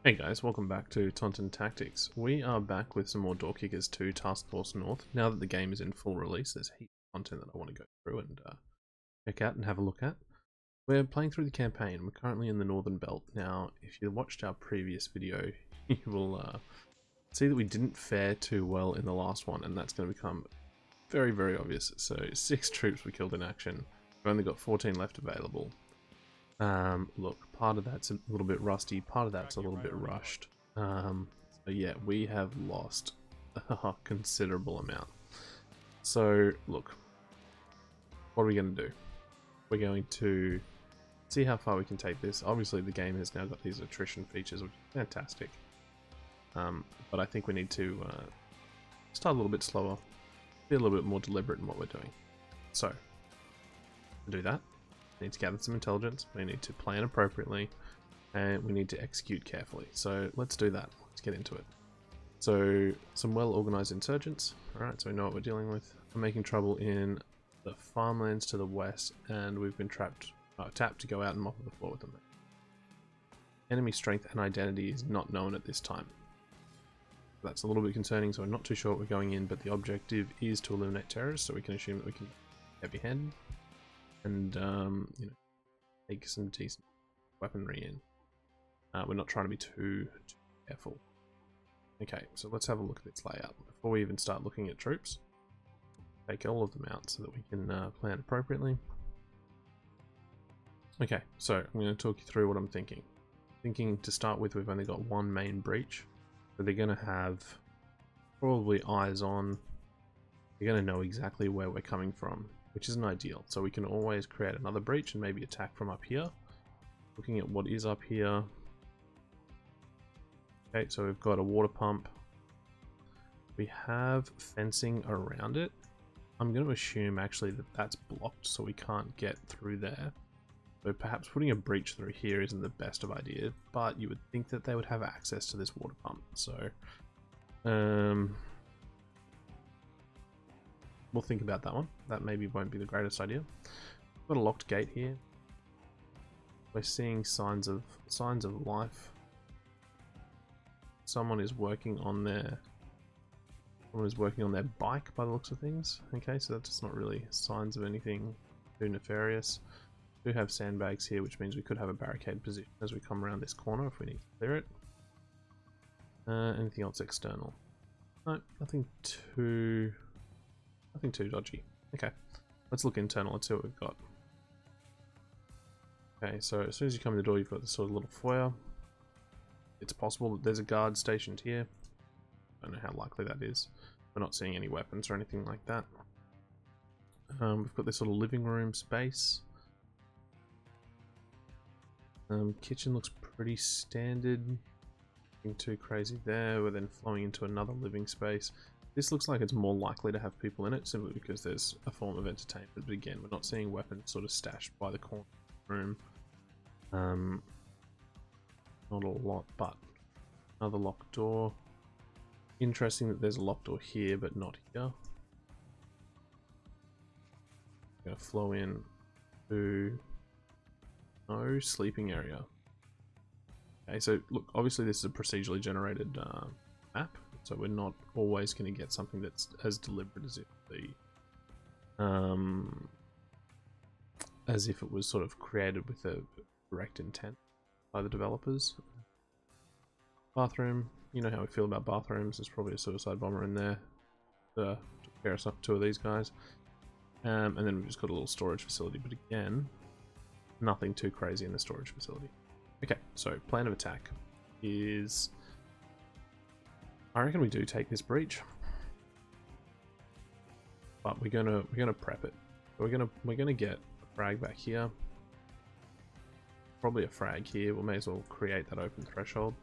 Hey guys, welcome back to Taunton Tactics. We are back with some more Door Kickers 2 Task Force North. Now that the game is in full release, there's heaps of content that I want to go through and check out and have a look at. We're playing through the campaign. We're currently in the Northern Belt. Now, if you watched our previous video, you will see that we didn't fare too well in the last one, and that's going to become very, very obvious. So, 6 troops were killed in action. We've only got 14 left available. Look, part of that's a little bit rusty, part of that's a little bit rushed. So yeah, we have lost a considerable amount. So look, what are we going to do? We're going to see how far we can take this. Obviously the game has now got these attrition features, which is fantastic. But I think we need to start a little bit slower, be a little bit more deliberate in what we're doing. So, to do that, we need to gather some intelligence, we need to plan appropriately, and we need to execute carefully. So let's do that. Let's get into it. So some well-organized insurgents. Alright, so we know what we're dealing with. We're making trouble in the farmlands to the west, and we've been tapped to go out and mop the floor with them. Enemy strength and identity is not known at this time. That's a little bit concerning, so we're not too sure what we're going in, but the objective is to eliminate terrorists, so we can assume that we can heavy-handed and you know, take some decent weaponry in. We're not trying to be too careful. Okay, so let's have a look at its layout before we even start looking at troops. Take all of them out so that we can plan appropriately. Okay, so I'm going to talk you through what I'm thinking. Thinking to start with, we've only got one main breach, so they're going to have probably eyes on. They're going to know exactly where we're coming from, which isn't ideal. So we can always create another breach and maybe attack from up here. Looking at what is up here. Okay, so we've got a water pump. We have fencing around it. I'm going to assume actually that that's blocked, so we can't get through there. So perhaps putting a breach through here isn't the best of ideas, but you would think that they would have access to this water pump. So, we'll think about that one. That maybe won't be the greatest idea. We've got a locked gate here. We're seeing signs of life. Someone is working on their bike by the looks of things. Okay, so that's not really signs of anything too nefarious. We do have sandbags here, which means we could have a barricade position as we come around this corner if we need to clear it. Anything else external? No, nothing too dodgy. Okay, let's look internal. Let's see what we've got. Okay, so as soon as you come in the door, you've got this sort of little foyer. It's possible that there's a guard stationed here. I don't know how likely that is. We're not seeing any weapons or anything like that. We've got this sort of living room space. Kitchen looks pretty standard. Nothing too crazy there. We're then flowing into another living space. This looks like it's more likely to have people in it simply because there's a form of entertainment. But again, we're not seeing weapons sort of stashed by the corner of the room. Not a lot, but another locked door. Interesting that there's a locked door here, but not here. Gonna flow in to no sleeping area. Okay, so look, obviously this is a procedurally generated map, so we're not always going to get something that's as deliberate as if it was sort of created with a direct intent by the developers. Bathroom, you know how we feel about bathrooms. There's probably a suicide bomber in there to pair us up 2 of these guys. And then we've just got a little storage facility, but again, nothing too crazy in the storage facility. Okay, so plan of attack is, I reckon we do take this breach, but we're gonna prep it. We're gonna get a frag back here, probably a frag here. We may as well create that open threshold.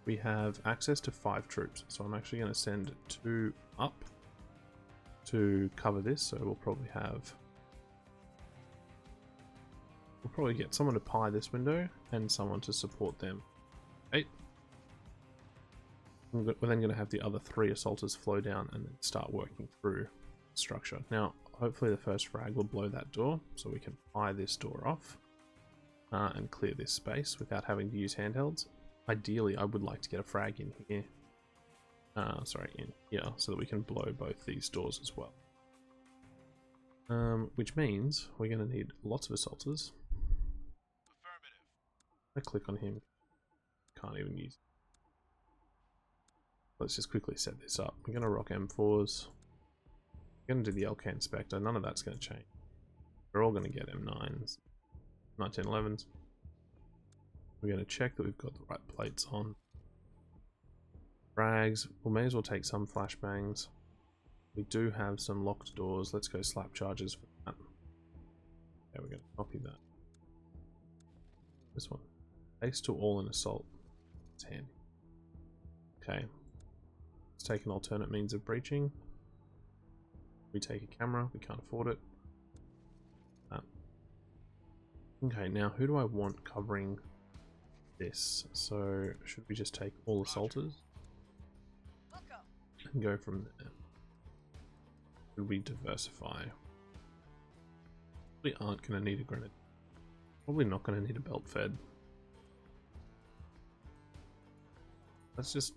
We have access to 5 troops, so I'm actually going to send 2 up to cover this. So we'll probably get someone to pie this window and someone to support them. 8. We're then going to have the other 3 assaulters flow down and then start working through the structure. Now, hopefully the first frag will blow that door, so we can pie this door off and clear this space without having to use handhelds. ideally I would like to get a frag in here. Sorry, in here, so that we can blow both these doors as well. Which means we're going to need lots of assaulters. I click on him. Can't even use it. Let's just quickly set this up. We're going to rock M4s. We're going to do the Elcan Spectre. None of that's going to change. We're all going to get M9s, 1911s. We're going to check that we've got the right plates on. Frags. We may as well take some flashbangs. We do have some locked doors. Let's go slap charges for that. Okay, we're going to copy that. This one. Base to all in assault. It's handy. Okay. Let's take an alternate means of breaching. We take a camera. We can't afford it. Okay, now who do I want covering this? So should we just take all assaulters and go from there? Should we diversify? We aren't going to need a grenade. Probably not going to need a belt fed. Let's just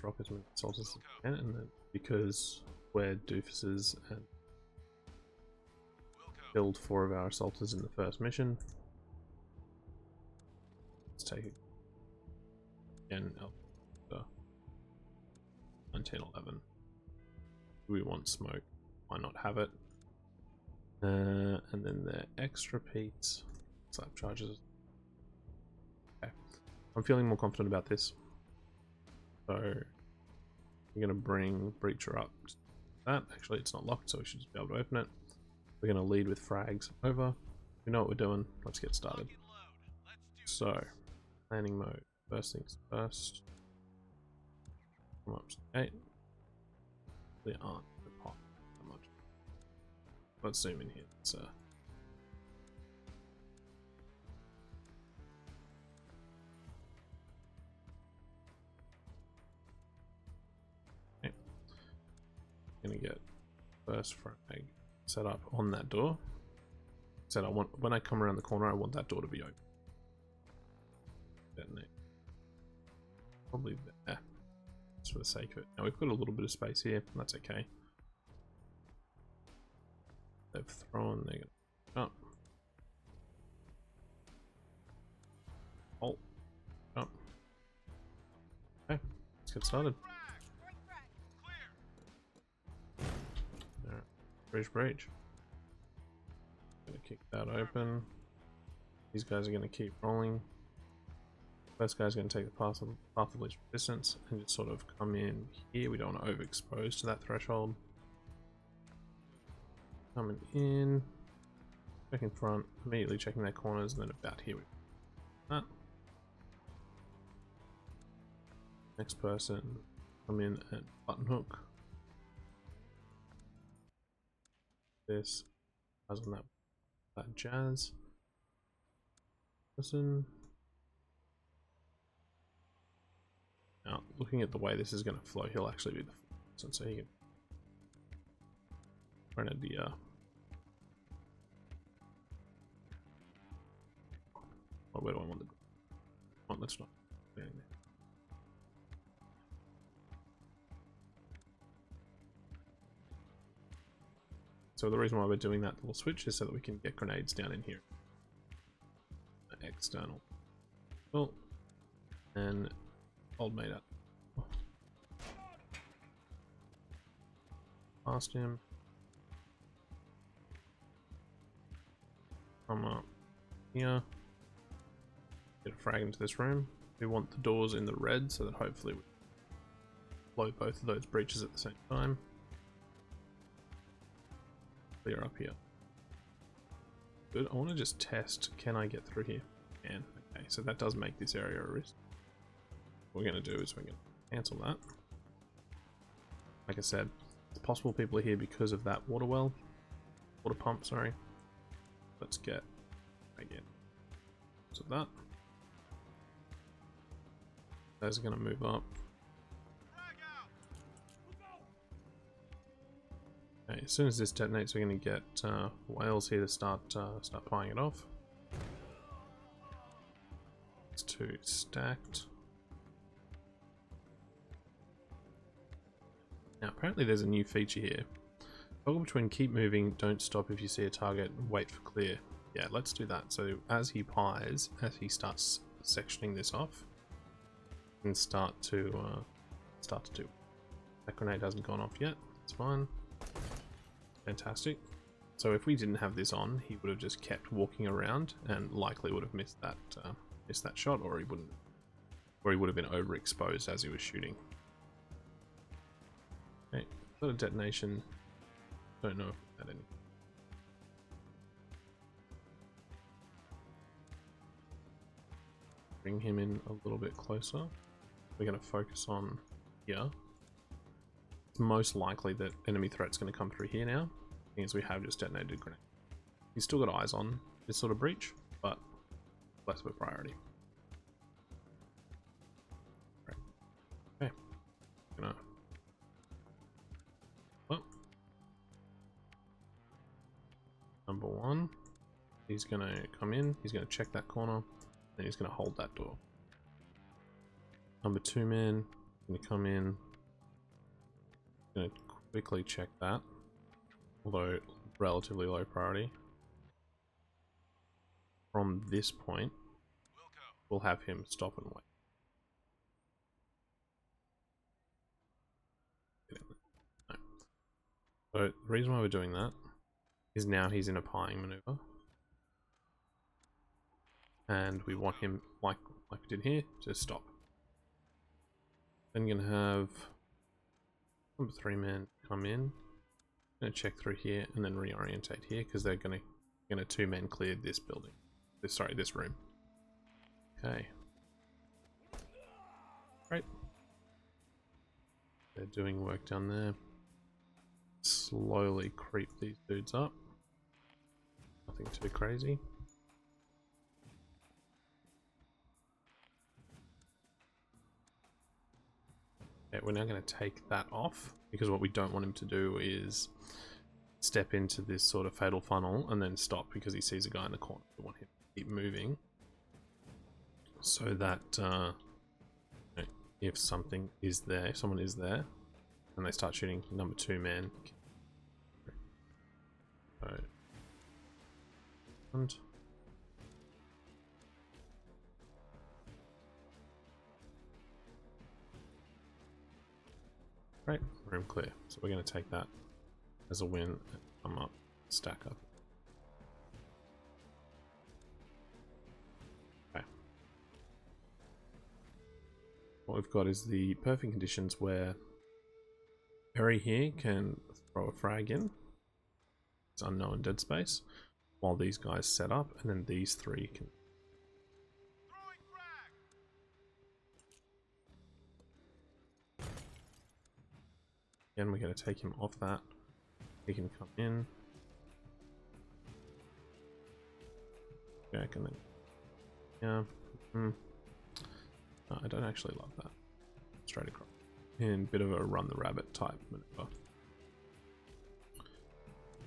rock as many assaulters as we can, and then because we're doofuses and killed 4 of our assaulters in the first mission. Let's take it again. 1911. Do we want smoke? Why not have it? And then the extra piece. Slap charges. Okay. I'm feeling more confident about this. So we're going to bring Breacher up. That actually it's not locked, so we should just be able to open it. We're going to lead with frags over. We know what we're doing. Let's get started. So planning mode. First things first. Come up to 8. They aren't hot that much. Let's zoom in here. It's gonna get first frag set up on that door. Said I want when I come around the corner, I want that door to be open. Detonate. Probably there, just for the sake of it. Now we've got a little bit of space here, and that's okay. They've thrown. They're gonna up. Halt. Up. Okay, let's get started. Breach. Gonna kick that open. These guys are gonna keep rolling. First guy's gonna take the path of least resistance and just sort of come in here. We don't want to overexpose to that threshold. Coming in, checking front, immediately checking their corners, and then about here we that. Next person, come in and button hook. This as on that jazz person. Now, looking at the way this is going to flow, he'll actually be the person, so he can Grenadier. Oh, where do I want the? Oh, let's not. So the reason why we're doing that little switch is so that we can get grenades down in here. External. Cool. And old mate up. Past him. Come up here. Get a frag into this room. We want the doors in the red so that hopefully we blow both of those breaches at the same time. Clear up here. Good. I want to just test, can I get through here? Can. Okay, so that does make this area a risk. What we're going to do is we're going to cancel that. Like I said, it's possible people are here because of that water pump, sorry. Let's get again. So that. Those are going to move up. Okay, as soon as this detonates, we're going to get whales here to start firing it off. It's 2 stacked. Now apparently there's a new feature here. Toggle between keep moving, don't stop if you see a target, wait for clear. Yeah, let's do that. So as he pies, as he starts sectioning this off, and start to do. That grenade hasn't gone off yet. It's fine. Fantastic. So if we didn't have this on, he would have just kept walking around and likely would have missed that shot, or he would have been overexposed as he was shooting. Okay, got a detonation. Don't know if we had any. Bring him in a little bit closer. We're going to focus on here. It's most likely that enemy threat's going to come through here now, as we have just detonated a grenade. He's still got eyes on this sort of breach, but less of a priority. Right. Okay. Gonna. Well. Number one. He's gonna come in. He's gonna check that corner. Then he's gonna hold that door. Number two man. Gonna come in. Gonna quickly check that. Although relatively low priority. From this point, we'll have him stop and wait. No. So the reason why we're doing that is now he's in a pieing maneuver, and we want him, like we did here, to stop. Then you're gonna have number three man come in. Gonna check through here and then reorientate here because they're gonna two men clear this building. This room. Okay. Right. They're doing work down there. Slowly creep these dudes up. Nothing too crazy. Okay, we're now going to take that off because what we don't want him to do is step into this sort of fatal funnel and then stop because he sees a guy in the corner. We want him to keep moving so that if something is there, if someone is there, and they start shooting number two man. So, and right, room clear. So we're going to take that as a win and come up, stack up. Okay. What we've got is the perfect conditions where Perry here can throw a frag in. It's unknown dead space. While these guys set up, and then these three can. Again, we're going to take him off that. He can come in. Back and then. Yeah. No, I don't actually love that. Straight across. And bit of a run the rabbit type maneuver.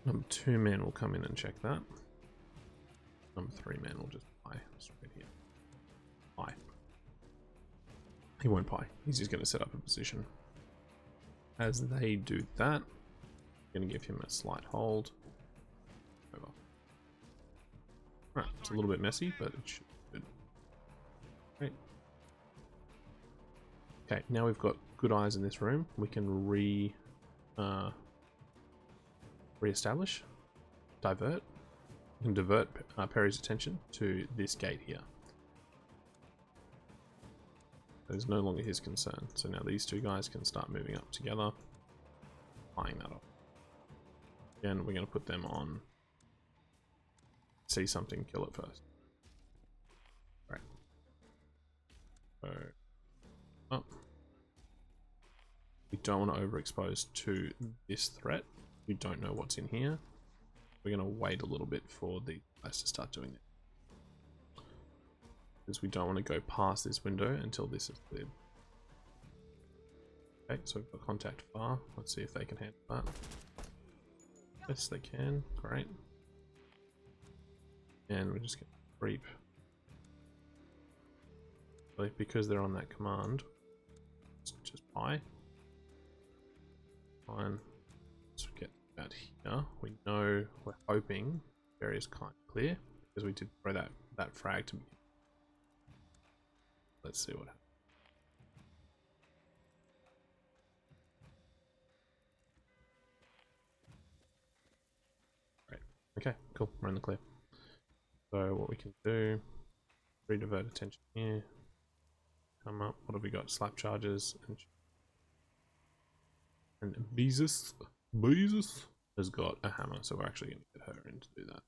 Number two man will come in and check that. Number three man will just pie straight here. Pie. He won't pie. He's just going to set up a position. As they do that, I'm going to give him a slight hold. Over. Right, it's a little bit messy, but it should be good. Great. Okay, now we've got good eyes in this room. We can re-establish, divert. We can divert Perry's attention to this gate here. That is no longer his concern. So now these two guys can start moving up together, flying that off. Again, we're going to put them on. See something, kill it first. Right. So, up. We don't want to overexpose to this threat. We don't know what's in here. We're going to wait a little bit for the guys to start doing it. Because we don't want to go past this window until this is cleared. Okay, so we've got contact far. Let's see if they can handle that. Yes, they can. Great. And we're just going to creep. Because they're on that command, just pie. fine. Let's get that here. We know we're hoping area is kind of clear because we did throw that frag to me. Let's see what happens. Great. Okay, cool. We're in the clear. So what we can do, redivert attention here. Come up. What have we got? Slap charges and Beezus has got a hammer, so we're actually going to get her in to do that.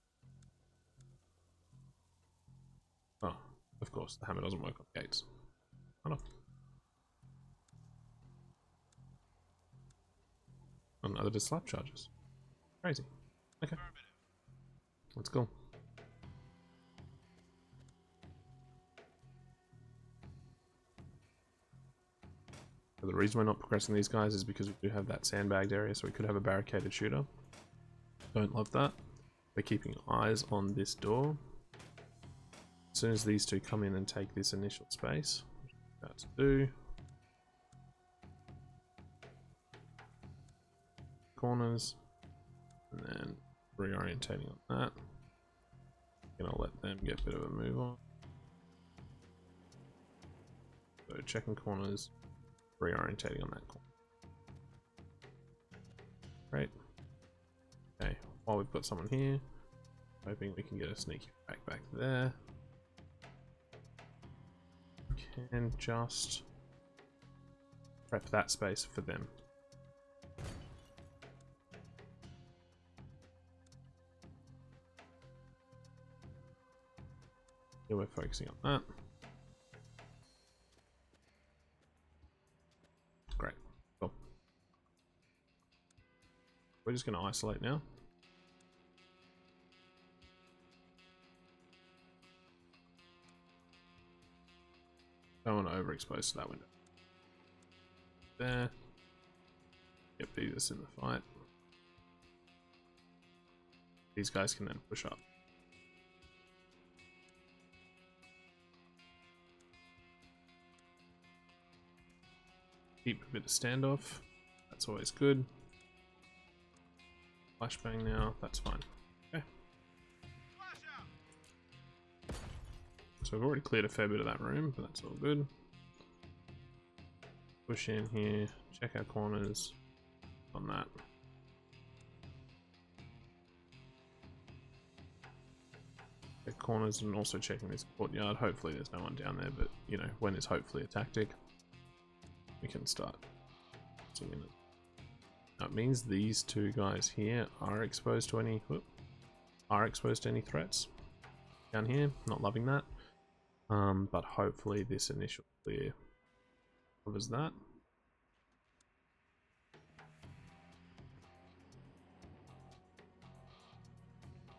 Oh, of course, the hammer doesn't work on gates. Oh no. Oh, neither does slap charges. Crazy. Okay. Let's go. So the reason we're not progressing these guys is because we do have that sandbagged area, so we could have a barricaded shooter. Don't love that. We're keeping eyes on this door. As soon as these two come in and take this initial space, which we're about to do. Corners, and then reorientating on that. Gonna let them get a bit of a move on. So checking corners, reorientating on that corner. Great. Okay, while we've got someone here, hoping we can get a sneaky back there. Can just prep that space for them. Yeah, we're focusing on that. Great. Cool. We're just going to isolate now. Don't want to overexpose to that window. There. Get Beavis in the fight. These guys can then push up. Keep a bit of standoff. That's always good. Flashbang now. That's fine. Okay. So we've already cleared a fair bit of that room, but that's all good. Push in here. Check our corners on that. Check corners and also checking this courtyard. Hopefully there's no one down there, but you know, when is hopefully a tactic, we can start seeing it. That means these two guys here are exposed to any threats down here. Not loving that, but hopefully this initial clear covers that.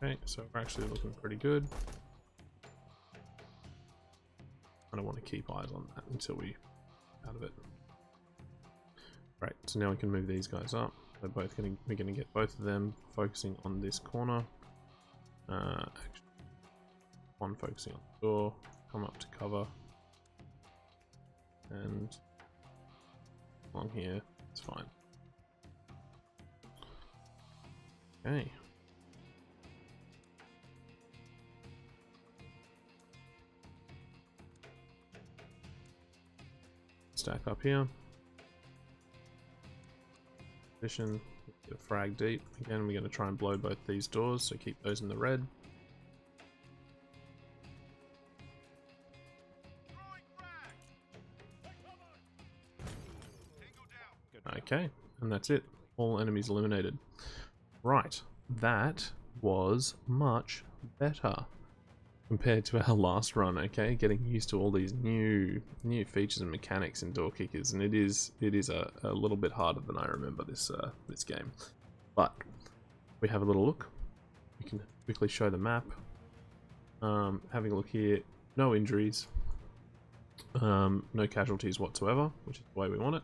Okay, so we're actually looking pretty good. I don't want to keep eyes on that until we out of it. Right, so now we can move these guys up. We're going to get both of them focusing on this corner. Actually, one focusing on the door. Come up to cover. And along here, it's fine. Okay. Stack up here. Position, get a frag deep. Again, we're going to try and blow both these doors, so keep those in the red. Okay, and that's it. All enemies eliminated. Right, that was much better compared to our last run. Okay, getting used to all these new features and mechanics in door kickers, and it is a little bit harder than I remember this this game. But we have a little look. We can quickly show the map. Having a look here, no injuries, no casualties whatsoever, which is the way we want it.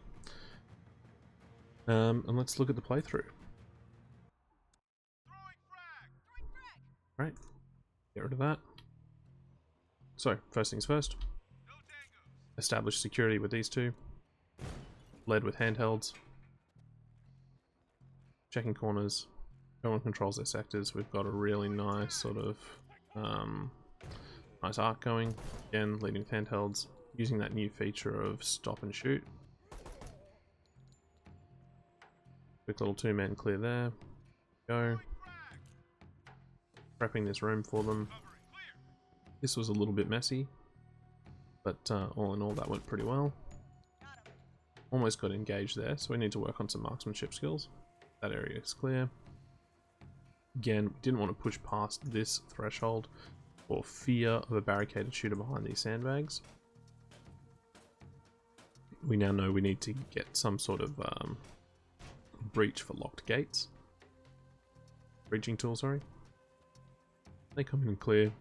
And let's look at the playthrough. Right, get rid of that. So, first things first. Establish security with these two. Led with handhelds. checking corners. Everyone controls their sectors. We've got a really nice sort of nice arc going. Again, leading with handhelds, using that new feature of stop and shoot. Quick little two-man clear there. Go. Prepping this room for them. This was a little bit messy, but all in all that went pretty well. Almost got engaged there, so we need to work on some marksmanship skills. That area is clear. Again, we didn't want to push past this threshold for fear of a barricaded shooter behind these sandbags. We now know we need to get some sort of breach for locked gates. Breaching tool, sorry. They come in clear.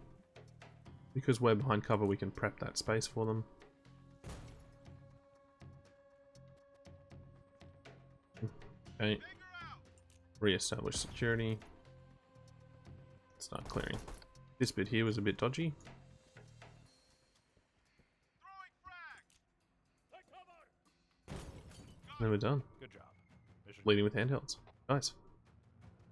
Because we're behind cover, we can prep that space for them. Okay. Re-establish security. Start clearing. This bit here was a bit dodgy. Then we're done. Good job. Leading with handhelds. Nice.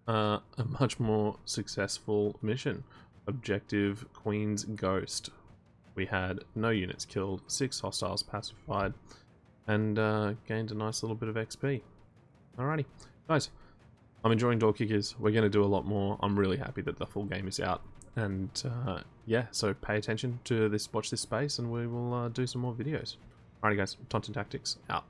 A much more successful mission. Objective Queen's Ghost. We had no units killed, 6 hostiles pacified, and gained a nice little bit of XP. Alrighty. Guys, I'm enjoying Door Kickers. We're going to do a lot more. I'm really happy that the full game is out. And yeah, so pay attention to this, watch this space, and we will do some more videos. Alrighty guys, Taunton Tactics out.